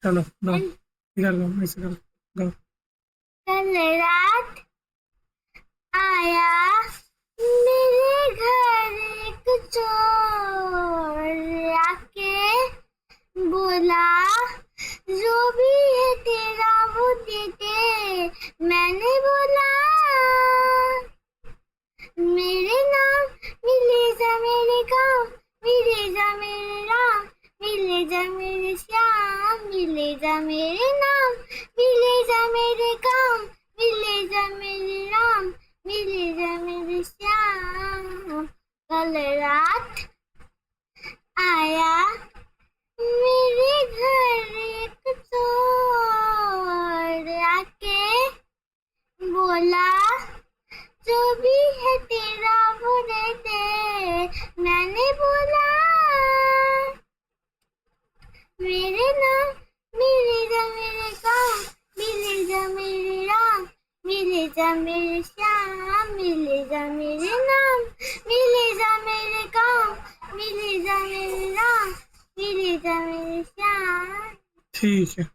चलो गाओ, इधर गाओ, ऐसे करो, गाओ। कल रात आया मेरे घर एक चोर, आके बोला जो भी है तेरा वो दे दे। मैंने बोला मेरे नाम मिले जा मेरे काम, मिले जा मेरे राम, मिले जा मेरे श्याम, मिले जा मेरे नाम, मिले जा मेरे काम, मिले जा मेरे राम, मिले जा मेरे श्याम। कल रात आया मेरे घर एक चोर, आके बोला जो भी है तेरा वो दे दे। मैंने बोला मेरे नाम मिले जा मेरे काम, मिले जा मेरे राम, मिले जा मेरे श्याम, मिले जा मेरे नाम, मिले जा मेरे काम, मिले जा मेरे राम, मिले जा मेरे श्याम। ठीक है।